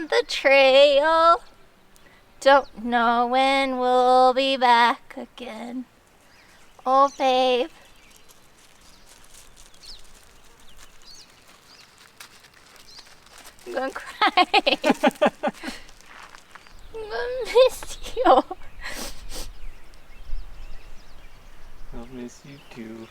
on the trail. Don't know when we'll be back again. Oh, babe. I'm gonna cry. I'm gonna miss you. I'll miss you too.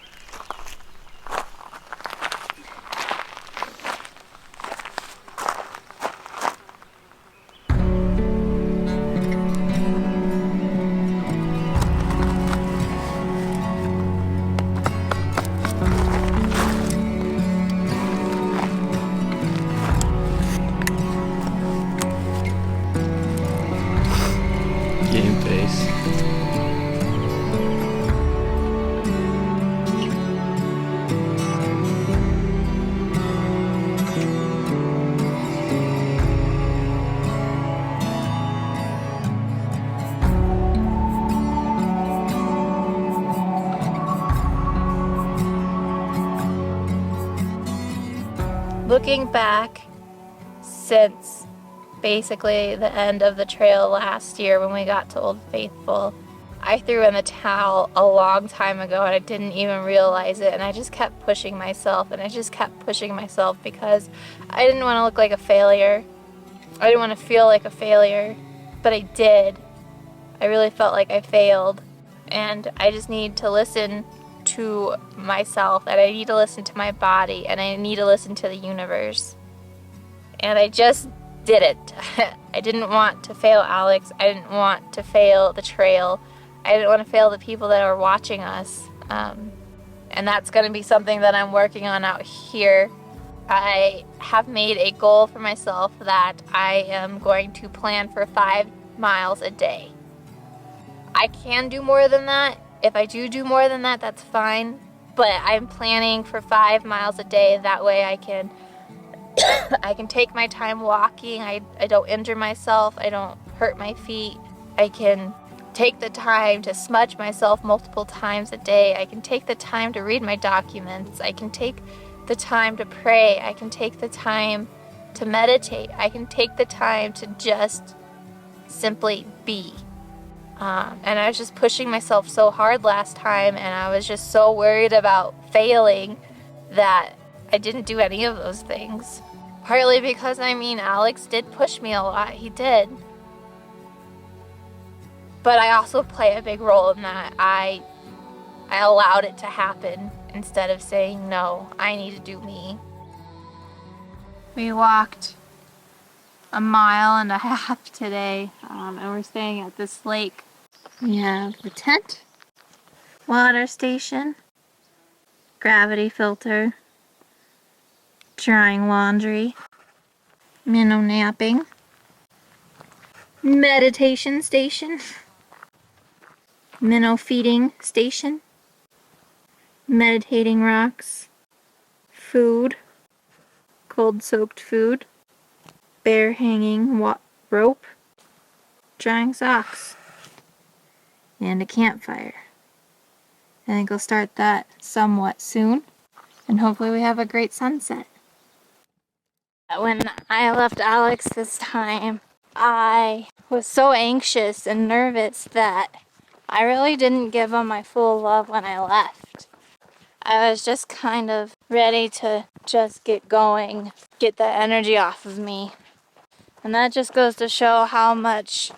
Game face. Looking back, since basically the end of the trail last year when we got to Old Faithful, I threw in the towel a long time ago and I didn't even realize it, and I just kept pushing myself and I just kept pushing myself because I didn't want to look like a failure. I didn't want to feel like a failure, but I did. I really felt like I failed, and I just need to listen to myself, and I need to listen to my body, and I need to listen to the universe. And I just did it. I didn't want to fail Alex. I didn't want to fail the trail. I didn't want to fail the people that are watching us. And that's going to be something that I'm working on out here. I have made a goal for myself that I am going to plan for 5 miles a day. I can do more than that. If I do more than that, that's fine. But I'm planning for 5 miles a day. That way I can I can take my time walking. I don't injure myself. I don't hurt my feet. I can take the time to smudge myself multiple times a day. I can take the time to read my documents. I can take the time to pray. I can take the time to meditate. I can take the time to just simply be. And I was just pushing myself so hard last time, and I was just so worried about failing that I didn't do any of those things. Partly because, Alex did push me a lot. He did. But I also play a big role in that. I allowed it to happen instead of saying, no, I need to do me. We walked 1.5 miles today, and we're staying at this lake. We have the tent, water station, gravity filter, drying laundry, minnow napping, meditation station, minnow feeding station, meditating rocks, food, cold soaked food, bear hanging rope, drying socks, and a campfire. I think I'll start that somewhat soon, and hopefully we have a great sunset. When I left Alex this time, I was so anxious and nervous that I really didn't give him my full love when I left. I was just kind of ready to just get going, get the energy off of me. And that just goes to show how much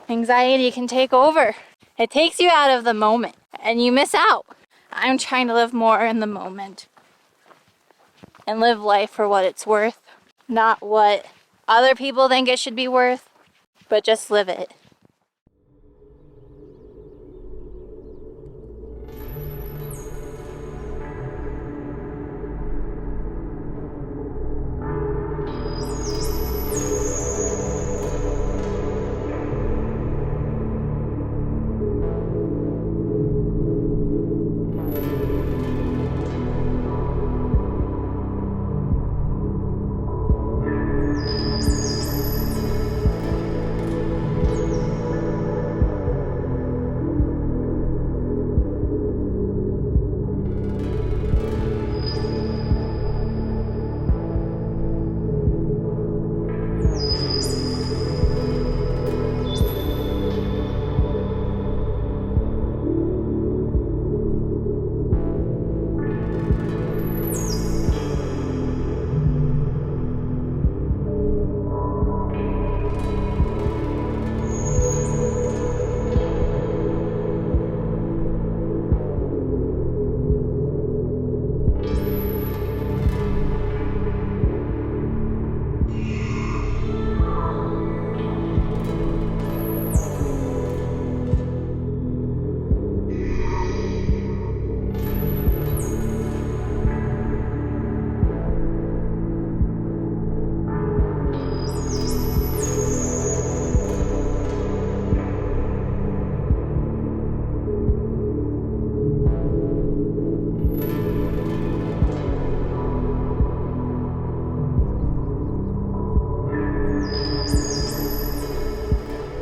anxiety can take over. It takes you out of the moment and you miss out. I'm trying to live more in the moment and live life for what it's worth, not what other people think it should be worth, but just live it.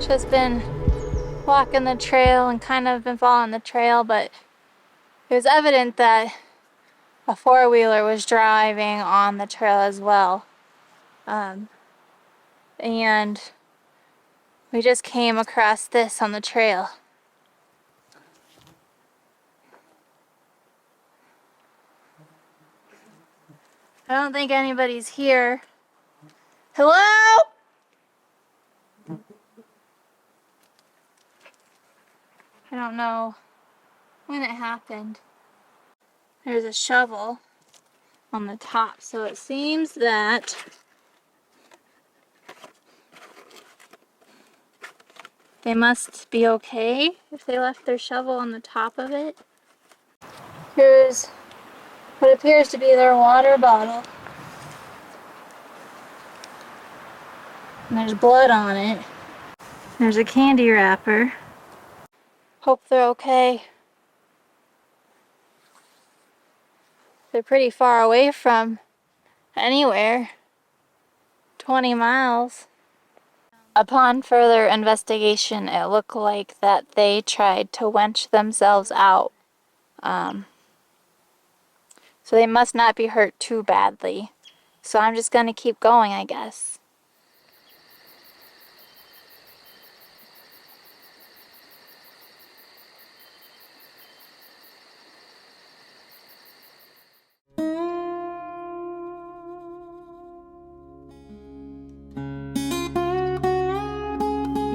Just been walking the trail and kind of been following the trail, but it was evident that a four-wheeler was driving on the trail as well. And we just came across this on the trail. I don't think anybody's here. Hello? I don't know when it happened. There's a shovel on the top, so it seems that they must be okay if they left their shovel on the top of it. Here's what appears to be their water bottle. And there's blood on it. There's a candy wrapper. Hope they're okay. They're pretty far away from anywhere. 20 miles. Upon further investigation, it looked like that they tried to wench themselves out. So they must not be hurt too badly. So I'm just gonna keep going, I guess.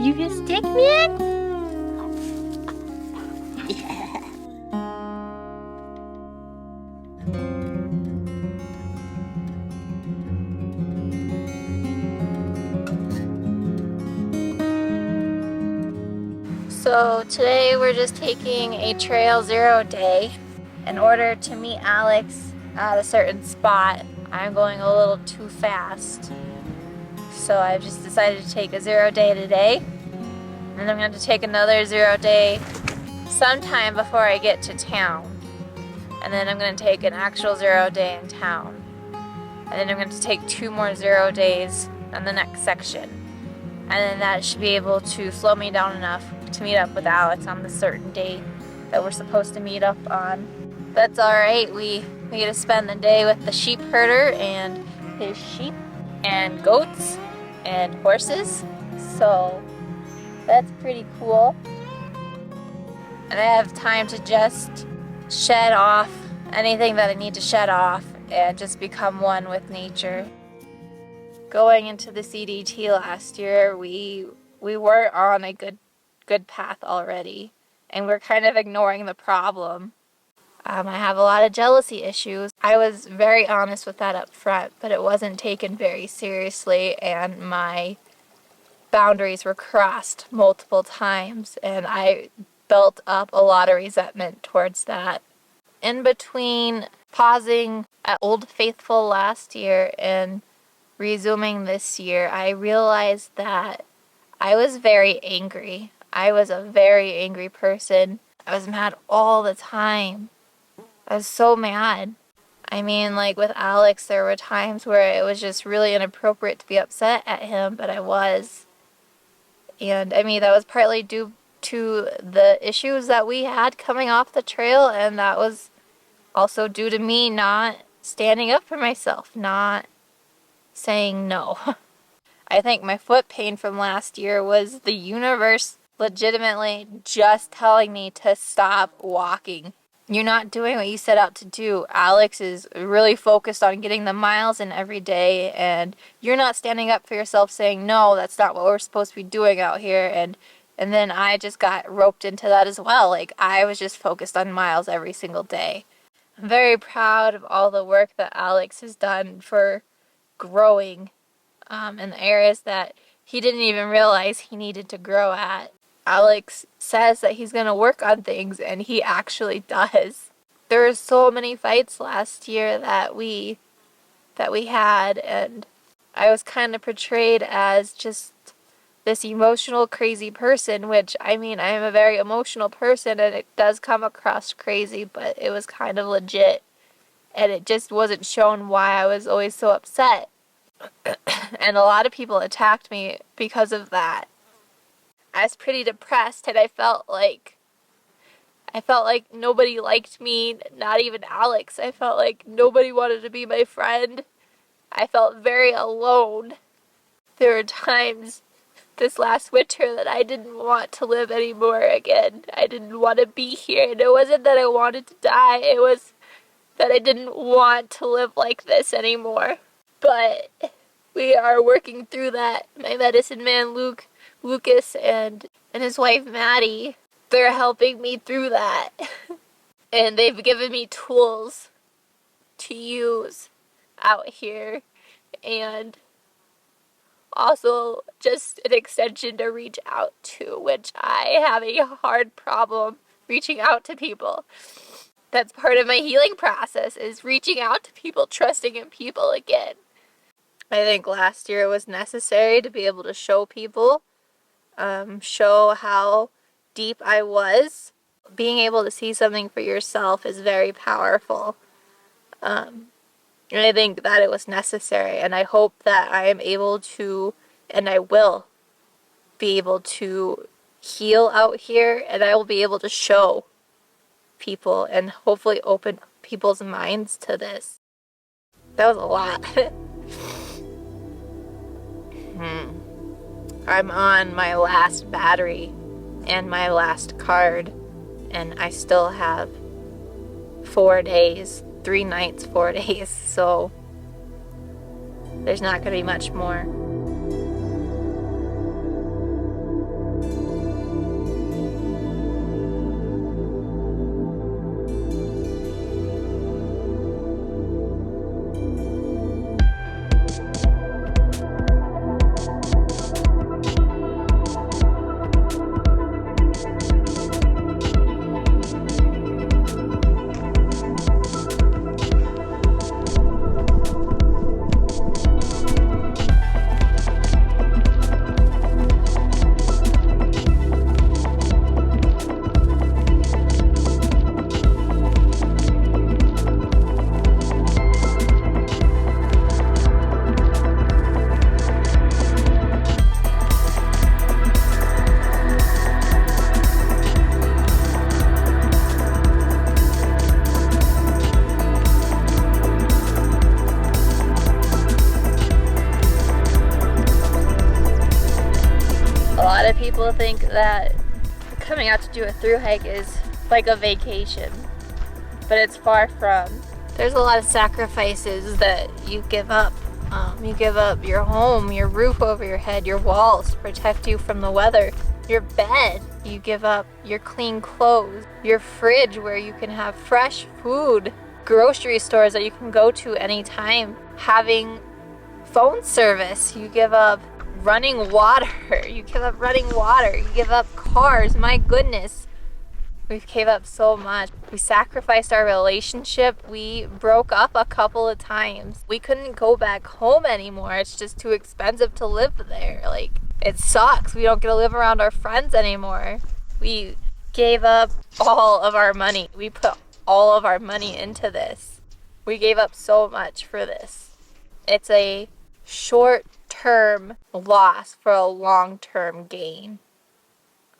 You just stick me in? So today we're just taking a trail 0 day. In order to meet Alex at a certain spot, I'm going a little too fast. So I've just decided to take a 0 day today. And then I'm going to take another 0 day sometime before I get to town. And then I'm going to take an actual 0 day in town. And then I'm going to take 2 more 0 days on the next section. And then that should be able to slow me down enough to meet up with Alex on the certain date that we're supposed to meet up on. That's alright, we get to spend the day with the sheep herder and his sheep and goats and horses. So that's pretty cool. And I have time to just shed off anything that I need to shed off and just become one with nature. Going into the CDT last year, we were on a good path already, and we're kind of ignoring the problem. I have a lot of jealousy issues. I was very honest with that up front, but it wasn't taken very seriously, and my boundaries were crossed multiple times, and I built up a lot of resentment towards that. In between pausing at Old Faithful last year and resuming this year, I realized that I was very angry. I was a very angry person. I was mad all the time. I was so mad. I mean, like with Alex, there were times where it was just really inappropriate to be upset at him, but I was. And I mean, that was partly due to the issues that we had coming off the trail, and that was also due to me not standing up for myself, not saying no. I think my foot pain from last year was the universe legitimately just telling me to stop walking. You're not doing what you set out to do. Alex is really focused on getting the miles in every day, and you're not standing up for yourself saying, no, that's not what we're supposed to be doing out here. And then I just got roped into that as well. Like, I was just focused on miles every single day. I'm very proud of all the work that Alex has done for growing in the areas that he didn't even realize he needed to grow at. Alex says that he's going to work on things, and he actually does. There were so many fights last year that we had, and I was kind of portrayed as just this emotional, crazy person, which, I mean, I am a very emotional person, and it does come across crazy, but it was kind of legit, and it just wasn't shown why I was always so upset. And a lot of people attacked me because of that. I was pretty depressed, and I felt like nobody liked me, not even Alex. I felt like nobody wanted to be my friend. I felt very alone. There were times this last winter that I didn't want to live anymore again. I didn't want to be here. And it wasn't that I wanted to die. It was that I didn't want to live like this anymore. But we are working through that. My medicine man, Lucas, and his wife, Maddie, they're helping me through that. And they've given me tools to use out here. And also just an extension to reach out to, which I have a hard problem reaching out to people. That's part of my healing process, is reaching out to people, trusting in people again. I think last year it was necessary to be able to show people, show how deep I was. Being able to see something for yourself is very powerful. And I think that it was necessary, and I hope that I am able to, and I will be able to heal out here, and I will be able to show people and hopefully open people's minds to this. That was a lot. I'm on my last battery and my last card, and I still have 4 days. 3 nights, 4 days, so there's not going to be much more. People think that coming out to do a thru hike is like a vacation, but it's far from. There's a lot of sacrifices that you give up. You give up your home, your roof over your head, your walls to protect you from the weather, your bed. You give up your clean clothes, your fridge where you can have fresh food, grocery stores that you can go to anytime, having phone service. You give up running water. You give up running water. You give up cars. My goodness. We've gave up so much. We sacrificed our relationship. We broke up a couple of times. We couldn't go back home anymore. It's just too expensive to live there. Like, it sucks. We don't get to live around our friends anymore. We gave up all of our money. We put all of our money into this. We gave up so much for this. It's a short-term loss for a long-term gain.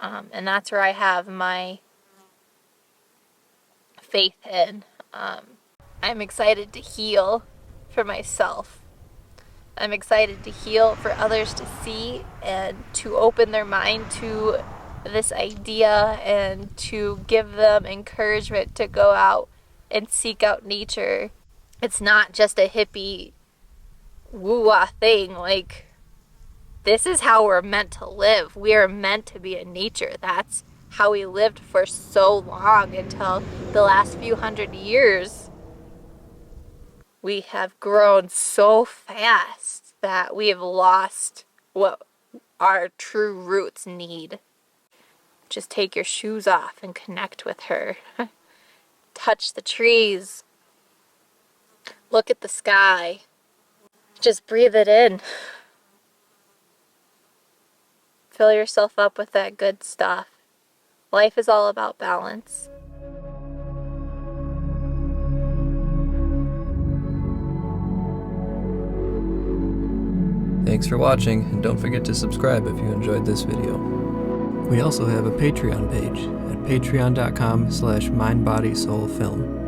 And that's where I have my faith in. I'm excited to heal for myself. I'm excited to heal for others to see and to open their mind to this idea and to give them encouragement to go out and seek out nature. It's not just a hippie woo-wah thing. Like, this is how we're meant to live. We are meant to be in nature. That's how we lived for so long until the last few hundred years. We have grown so fast that we have lost what our true roots need. Just take your shoes off and connect with her. Touch the trees. Look at the sky. Just breathe it in. Fill yourself up with that good stuff. Life is all about balance. Thanks for watching, and don't forget to subscribe if you enjoyed this video. We also have a Patreon page at patreon.com/mindbodysoulfilm.